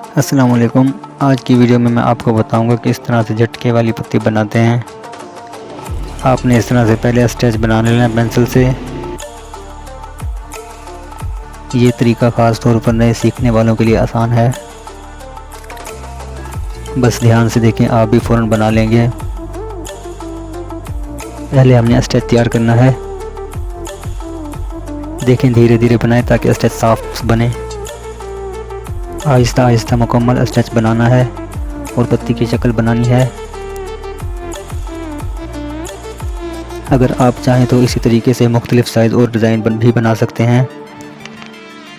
अस्सलाम वालेकुम। आज की वीडियो में मैं आपको बताऊंगा कि इस तरह से झटके वाली पत्ती बनाते हैं। आपने इस तरह से पहले स्केच बना लेना है पेंसिल से। ये तरीका ख़ास तौर पर नए सीखने वालों के लिए आसान है। बस ध्यान से देखें, आप भी फ़ौरन बना लेंगे। पहले हमने स्केच तैयार करना है। देखें, धीरे धीरे बनाएं ताकि स्केच साफ बने। आहिस्ता आहिस्ता मुकम्मल स्केच बनाना है और पत्ती की शक्ल बनानी है। अगर आप चाहें तो इसी तरीके से मुख्तलिफ साइज़ और डिज़ाइन भी बना सकते हैं।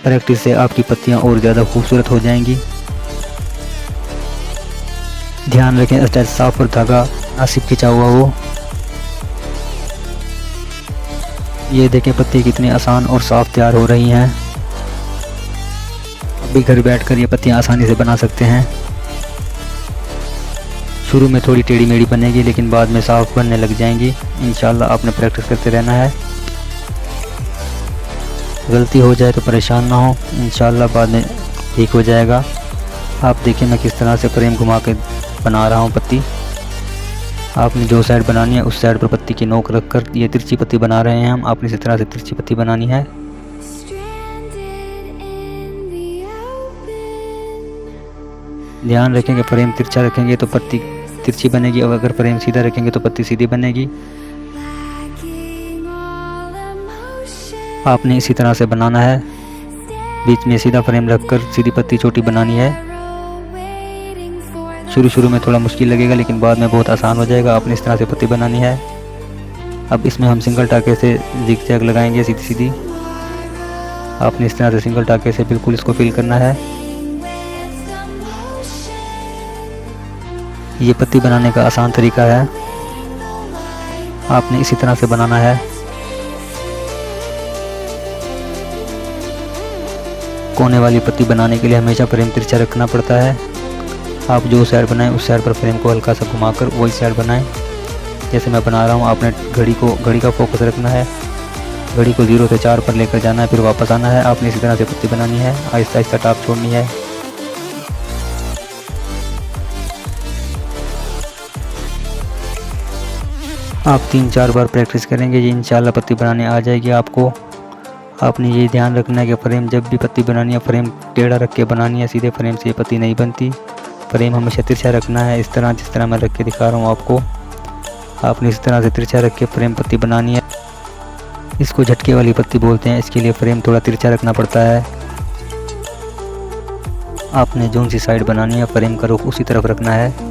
प्रैक्टिस से आपकी पत्तियां और ज़्यादा खूबसूरत हो जाएंगी। ध्यान रखें स्केच साफ और धागा मुनासिब खिंचा हुआ हो। ये देखें, पत्ती कितनी आसान और साफ तैयार हो रही हैं। अभी घर बैठकर ये पत्तियां आसानी से बना सकते हैं। शुरू में थोड़ी टेढ़ी मेढ़ी बनेगी, लेकिन बाद में साफ बनने लग जाएंगी। इंशाल्लाह आपने प्रैक्टिस करते रहना है। गलती हो जाए तो परेशान ना हो, इंशाल्लाह बाद में ठीक हो जाएगा। आप देखिए मैं किस तरह से फ्रेम घुमा के बना रहा हूँ पत्ती। आपने जो साइड बनानी है उस साइड पर पत्ती की नोक रखकर ये तिरछी पत्ती बना रहे हैं हम। आपने इसी तरह से तिरछी पत्ती बनानी है। ध्यान रखें कि फ्रेम तिरछा रखेंगे तो पत्ती तिरछी बनेगी, और अगर फ्रेम सीधा रखेंगे तो पत्ती सीधी बनेगी। आपने इसी तरह से बनाना है। बीच में सीधा फ्रेम रखकर सीधी पत्ती छोटी बनानी है। शुरू में थोड़ा मुश्किल लगेगा, लेकिन बाद में बहुत आसान हो जाएगा। आपने इस तरह से पत्ती बनानी है। अब इसमें हम सिंगल टाके से जिग-जैग लगाएंगे सीधी सीधी। आपने इस तरह से सिंगल टाके से बिल्कुल इसको फिल करना है। ये पत्ती बनाने का आसान तरीका है। आपने इसी तरह से बनाना है। कोने वाली पत्ती बनाने के लिए हमेशा फ्रेम तिरछा रखना पड़ता है। आप जो साइड बनाएं उस साइड पर फ्रेम को हल्का सा घुमाकर वही साइड बनाएं। जैसे मैं बना रहा हूँ, आपने घड़ी का फोकस रखना है। घड़ी को 0 से 4 पर लेकर जाना है, फिर वापस आना है। आपने इसी तरह से पत्ती बनानी है। आहिस्ता आहिस्ता टाप छोड़नी है। आप 3-4 बार प्रैक्टिस करेंगे, ये इंशाल्लाह पत्ती बनाने आ जाएगी आपको। आपने ये ध्यान रखना है कि फ्रेम जब भी पत्ती बनानी है, फ्रेम टेढ़ा रख के बनानी है। सीधे फ्रेम से ये पत्ती नहीं बनती। फ्रेम हमेशा तिरछा रखना है, इस तरह जिस तरह मैं रख के दिखा रहा हूँ आपको। आपने इस तरह से तिरछा रख के फ्रेम पत्ती बनानी है। इसको झटके वाली पत्ती बोलते हैं। इसके लिए फ्रेम थोड़ा तिरछा रखना पड़ता है। आपने जो सी साइड बनानी है, फ्रेम का रुख उसी तरफ रखना है।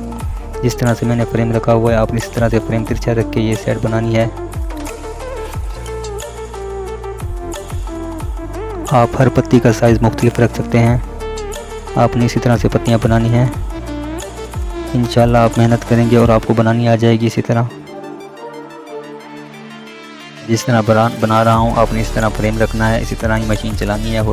जिस तरह से मैंने फ्रेम रखा हुआ है, आपने इस तरह से फ्रेम तिरछा रख के ये साइड बनानी है। आप हर पत्ती का साइज़ मुख्तलिफ रख सकते हैं। आपने इसी तरह से पत्तियां बनानी हैं। इंशाल्लाह आप मेहनत करेंगे और आपको बनानी आ जाएगी इसी तरह। जिस तरह बना रहा हूँ, आपने इस तरह फ्रेम रखना है। इसी तरह ही मशीन चलानी है।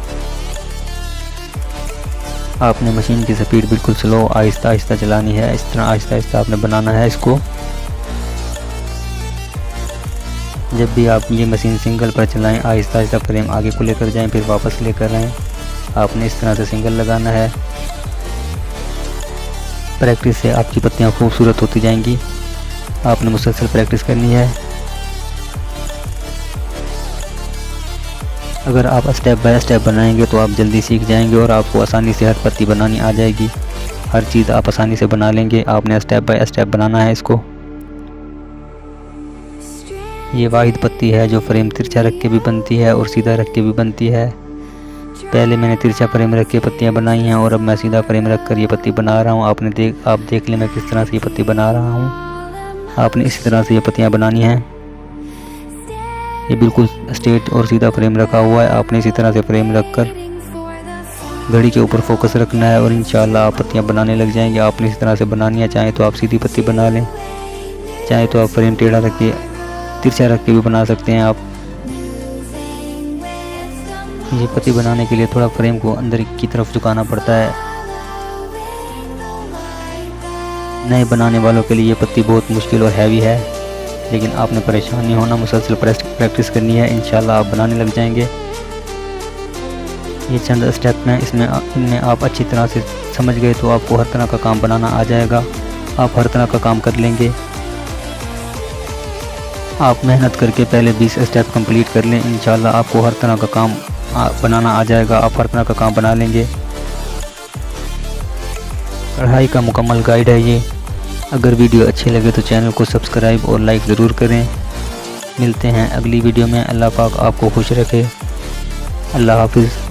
आपने मशीन की स्पीड बिल्कुल स्लो आहिस्ता आहिस्ता चलानी है। इस तरह आहिस्ता आहिस्ता आपने बनाना है इसको। जब भी आप ये मशीन सिंगल पर चलाएं, आहिस्ता आहिस्ता फ्रेम आगे को लेकर जाएं, फिर वापस लेकर आएं। आपने इस तरह से सिंगल लगाना है। प्रैक्टिस से आपकी पत्तियां खूबसूरत होती जाएंगी। आपने मुसलसल प्रैक्टिस करनी है। अगर आप स्टेप बाय स्टेप बनाएंगे तो आप जल्दी सीख जाएंगे और आपको आसानी से हर पत्ती बनानी आ जाएगी। हर चीज़ आप आसानी से बना लेंगे। आपने स्टेप बाय स्टेप बनाना है इसको। ये वाहिद पत्ती है जो फ्रेम तिरछा रख के भी बनती है और सीधा रख के भी बनती है। पहले मैंने तिरछा फ्रेम रख के पत्तियां बनाई हैं और अब मैं सीधा फ्रेम रख कर ये पत्ती बना रहा हूँ। आप देख लें मैं किस तरह से ये पत्ती बना रहा हूँ। आपने इसी तरह से ये पत्तियां बनानी हैं। ये बिल्कुल स्ट्रेट और सीधा फ्रेम रखा हुआ है। आपने इसी तरह से फ्रेम रख कर घड़ी के ऊपर फोकस रखना है और इंशाल्लाह आप पत्तियां बनाने लग जाएंगे। आपने इसी तरह से बनानी है। चाहे तो आप सीधी पत्ती बना लें, चाहे तो आप फ्रेम टेढ़ा रख के तिरछा रख के भी बना सकते हैं। आप ये पत्ती बनाने के लिए थोड़ा फ्रेम को अंदर की तरफ झुकाना पड़ता है। नए बनाने वालों के लिए ये पत्ती बहुत मुश्किल और हैवी है, लेकिन आपने परेशान नहीं होना। मुसलसल प्रैक्टिस करनी है। इंशाल्लाह आप बनाने लग जाएंगे। ये चंद स्टेप हैं, इनमें आप अच्छी तरह से समझ गए तो आपको हर तरह का काम बनाना आ जाएगा। आप हर तरह का काम कर लेंगे। आप मेहनत करके पहले 20 स्टेप कंप्लीट कर लें, इंशाल्लाह आपको हर तरह का काम बनाना आ जाएगा। आप हर तरह का काम बना लेंगे। कढ़ाई का मुकम्मल गाइड है ये। अगर वीडियो अच्छी लगे तो चैनल को सब्सक्राइब और लाइक ज़रूर करें। मिलते हैं अगली वीडियो में। अल्लाह पाक आपको खुश रखे। अल्लाह हाफिज़।